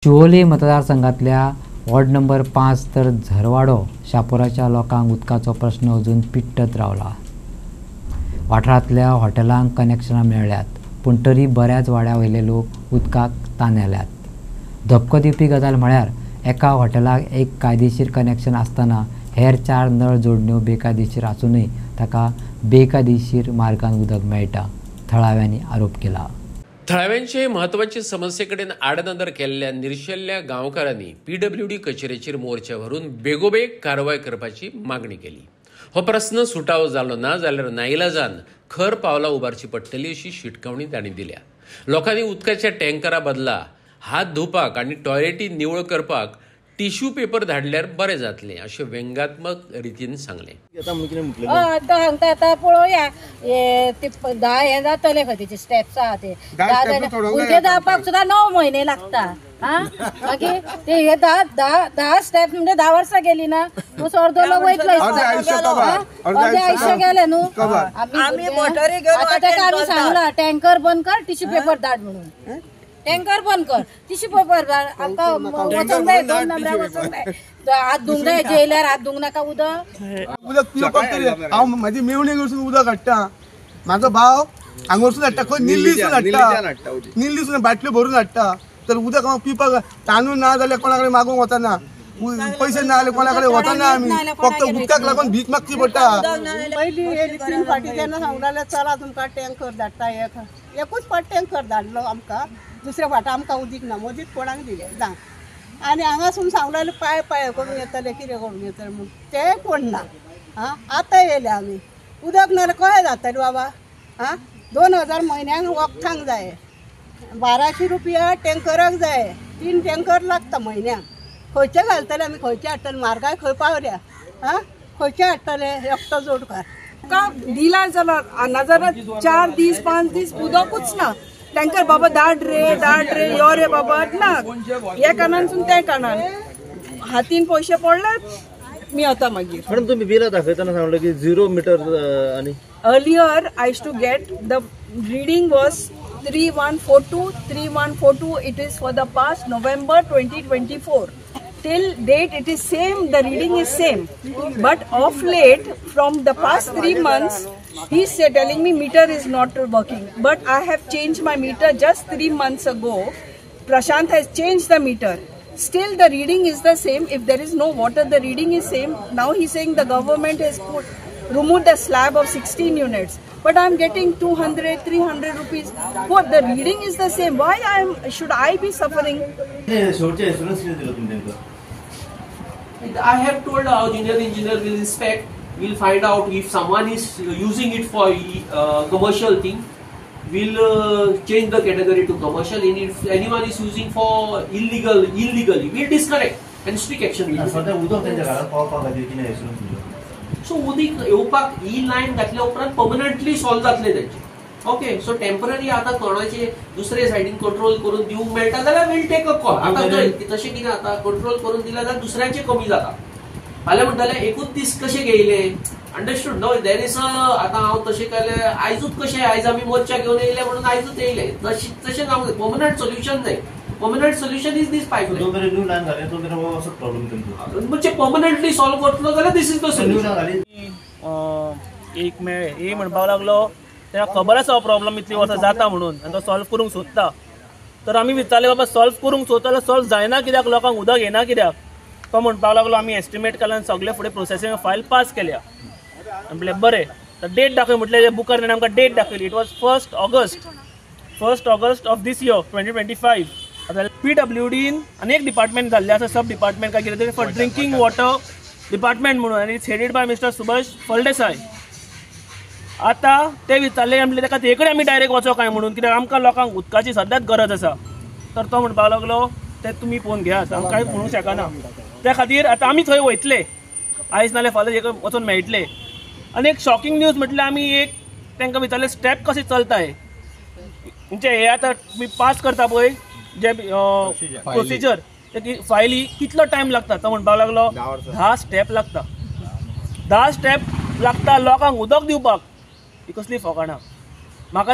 शिवोली मतदारसंघातल्या ward number 5 तर झरवाडो शापोराच्या लोकांक उदकाचो प्रश्न अजून पिट्टत रावला। वाठारांतल्या हॉटेलांक कनेक्शनां मेळ्ळ्यात, पूण तरी बऱ्याच वाड्या वयले लोक उदकाक तानेल्यात। धपको दिवपी गजाल म्हळ्यार एका हॉटेलाक एक कायदेशीर कनेक्शन आसतना हेर 4 नळ जोडण्यो बेकायदेशीर आसूनय ताका बेकायदेशीर मार्गान उदक मेळटा, थळाव्यांनी आरोप केला। थळाव्यांचे महत्वाचे समस्येकडेन आडनदर केल्ल्या निर्शेल्ल्या गांवकारांनी PWD कचेरेचेर मोर्चा व्हरून बेगोबेग कारवाय करपाची मागणी केली। हो प्रश्न सुटावो जालो ना जाल्यार नाइलाजान खर पावलां उबारची पडटली अशी शिटकावणी तांणी दिल्या। लोकांनी उदकाच्या टँकरा बदला हात धुवपाक आनी टॉयलेटी निवळ करपाक टिश्यू पेपर धाडल्यार बरें जातलें अशें व्यंगात्मक रितीन सांगलें। आता पळोवया ते 10 हे जातले खंय तेचे स्टेप्स आहा ते उदके जावपाक सुद्दां 9 महिने लागता। मागीर ते हे 10 स्टेप्स म्हणजे 10 वर्सां गेली ना, तूं अर्दो लोक वयतलो अर्धे आयुष्य गेले न्हू। आता ताका आमी सांगला टँकर बंद कर, टिश्यू पेपर धाड म्हणून। टँकर बंद कर, टिश्यू पेपर धाड, आमकां वचूंक जाय 2 नंबराक वचूंक जाय, हात धुवंक जाय, जेयल्यार हात धुवंक नाका उदक पिवपाक तरी हांव म्हाजी मेवणी कडसून उदक हाडटा, म्हाजो भाव हांगरसून हाडटा, खंय निल्लीसून हाडटा, निल्लीसून बाटल्यो भरून हाडटा। तर उदक हांव पिवपाक तांदूळ ना जाल्यार कोणा कडेन मागूंक वचना, पैसे ना जाल्यार कोणा कडेन वचना आमी, फक्त उदकाक लागून भीक मागची पडटा। पयलीं हे 3 फाटी जेन्ना सांगलें चला तुमकां टँकर धाडटा, एकूच फाट टँकर धाडलो आमकां, दुसऱ्या फाटा आमकां उदीक ना, मदींच कोणाक दिलें ना। आनी हांगासून सांगलें पाय करून येतले, कितें करून येतले म्हूण, तें कोण ना। आतां येयले आमी, उदक नाल्यार कशें जातलें बाबा। 2000 म्हयन्याक वखदांक जाय, 1200 रुपया टँकराक जाय, 3 टँकर लागता म्हयन्याक। खंयचे घालतले आमी, खंयचे हाडटले, म्हारगाय खंय पावल्या, खंयचे हाडटले एकटो जोडकार दिला जाल्यार नाजाल्यार 4 दीस 5 दीस उदकूच ना। टँकर बाबा धाड रे यो रे बाबा ना, हे कारणानसून ते कारणान हातीन पैसे पडले मी आता मागीर। पण तुम्ही बिलां दाखयतना सांगले की 0 मीटर आणि earlier I used to get the reading was 3142 it is for the past November 2024 till date it is same, the reading is same, but of late from the past 3 months he's telling me meter is not working, but I have changed my meter just 3 months ago. Prashant has changed the meter, still the reading is the same. If there is no water, the reading is same. Now he's saying the government has removed the slab of 16 units, but I'm getting 200-300 rupees. What, the reading is the same, why should I be suffering? I have told our engineer will inspect, will find out if someone is using it for commercial thing, we'll change the category to commercial, and if anyone is using for illegally, we'll disconnect and strict action will be. So उदीक येवपाक ही lion घातल्या उपरांत permanently solve जातले तेंचे। Okay, so temporary आता कोणाचे दुसरे सायडीन control करून दिवंक मेळटा जाल्यार विल टेक अ कॉल। आता तशें कितें आता कंट्रोल करून दिला जाल्यार दुसऱ्याचे कमी जाता। फाल्यां म्हणटाले एकूच दीस कशें घेयले, अंडरस्टूड नो, देर इज आता हांव तशें केलें आयजूच कशें, आयज आमी मोर्चा घेवन येयले म्हणून आयजूच येयले, तशें जावंक जाय। परमनंट सोल्युशन जाय, permanent solution is this pipeline. New line घाले तो तेरा असो प्रॉब्लेम तुमचो म्हणजे परमनंटली सॉल्व करतलो जाल्यार दिस इज द सोल्युशन। एक मेळ्ळे हे म्हणपाक लागलो तेका खबर आसा हो प्रॉब्लम इतली वर्सां जाता म्हणून, आनी तो सॉल्व करूंक सोदता। तर आमी विचारले बाबा सॉल्व करूंक सोदता जाल्यार सॉल्व जायना कित्याक, लोकांक उदक येना कित्याक? तो म्हणपाक लागलो आमी एस्टिमेट केला आनी सगळे फुडें प्रोसेसींग फायल पास केल्या। म्हणलें बरें, तर डेट दाखय म्हटलें, बुकार ताणें आमकां डेट दाखयली, it was 1 August of this year 2025। आता PWDन आनी एक डिपार्टमेंट जाल्लें आसा, सब डिपार्टमेंट काय कितें तरी फॉर ड्रिंकींग वॉटर डिपार्टमेंट म्हणून, आनी it's headed by mister Subhash Phaldesai. आता ते विचारले आमले ताका ते कडेन आमी डायरेक्ट वचो काय म्हणून, कित्याक आमकां लोकांक उदकाची सद्याच गरज आसा। तर तो म्हणपाक लागलो ते तुमी पळोवन घेयात, आमकां कांय म्हणूंक शकना। त्या खातीर आतां आमी थंय वयतले, आयज नाल्यार फाल्यां वचून मेळटले। आनी एक शॉकिंग न्यूज म्हटल्यार आमी एक तांकां विचारले स्टेप कशें चलताय, म्हणजे हे आतां तुमी पास करता पळय जे प्रोसिजर, फायली कितलो टायम लागता? तो म्हणपाक लागलो 10 स्टेप लागता, 10 स्टेप लागता लोकांक उदक दिवपाक। ही कसली फकाणां म्हाका